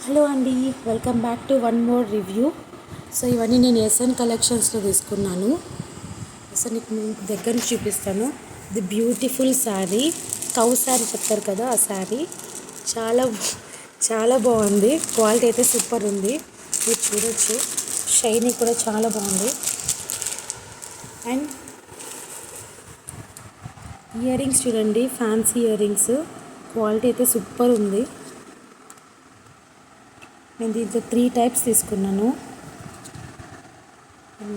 Hello అండి, welcome back to one more review. So ఇవన్నీ నేను ఎస్ఎన్ కలెక్షన్స్లో తీసుకున్నాను. సో నీకు దగ్గర నుంచి చూపిస్తాను. The beautiful sari, cow sari చెప్తారు కదా, ఆ శారీ చాలా చాలా బాగుంది. క్వాలిటీ అయితే సూపర్ ఉంది, మీరు చూడొచ్చు. షైనింగ్ కూడా చాలా బాగుంది. అండ్ ఇయర్ రింగ్స్ చూడండి, ఫ్యాన్సీ ఇయర్ రింగ్స్, క్వాలిటీ అయితే సూపర్ ఉంది. నేను దీంట్లో 3 టైప్స్ తీసుకున్నాను.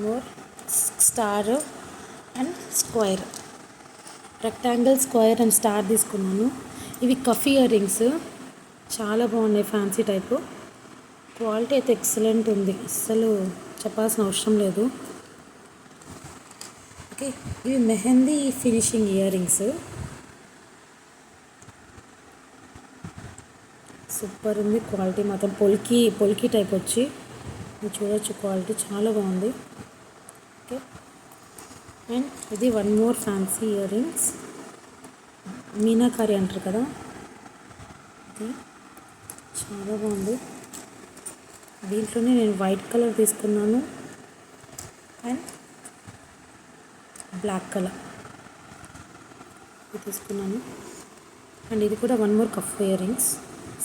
More star and square, rectangle, square and star తీసుకున్నాను. ఇవి కఫ్ ఇయర్ రింగ్స్, చాలా బాగున్నాయి, ఫ్యాన్సీ టైపు. క్వాలిటీ అయితే ఎక్సలెంట్ ఉంది, అస్సలు చెప్పాల్సిన అవసరం లేదు. ఓకే, ఇవి mehndi finishing ear rings, super ఉంది. క్వాలిటీ మాత్రం పొలికి టైప్ వచ్చి మీరు చూడొచ్చు, క్వాలిటీ చాలా బాగుంది. ఓకే, అండ్ ఇది one more fancy ear rings, meenakari అంటారు కదా, ఇది చాలా బాగుంది. దీంట్లోనే నేను వైట్ కలర్ తీసుకున్నాను అండ్ బ్లాక్ కలర్ తీసుకున్నాను. అండ్ ఇది కూడా one more cuff earrings,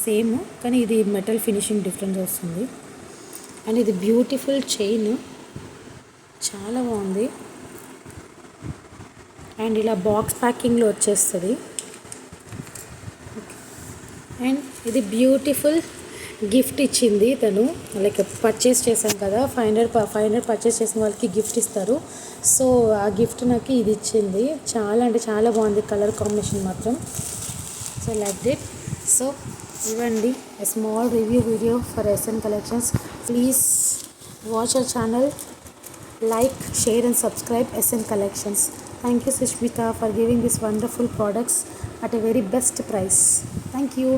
same కానీ ఇది మెటల్ ఫినిషింగ్ డిఫరెన్స్ వస్తుంది. అండ్ ఇది బ్యూటిఫుల్ చైన్, చాలా బాగుంది. అండ్ ఇలా బాక్స్ ప్యాకింగ్లో వచ్చేస్తుంది. అండ్ ఇది బ్యూటిఫుల్ గిఫ్ట్ ఇచ్చింది తను, లైక్ పర్చేస్ చేశాం కదా, 500 పర్చేస్ చేసిన వాళ్ళకి గిఫ్ట్ ఇస్తారు. సో ఆ గిఫ్ట్ నాకు ఇది ఇచ్చింది. చాలా అంటే చాలా బాగుంది, కలర్ కాంబినేషన్ మాత్రం. So like it. సో ఇవ్వండి a small review video for SN collections. Please watch our channel, like, share and subscribe SN collections. Thank you Sushmita for giving these wonderful products at a very best price. Thank you.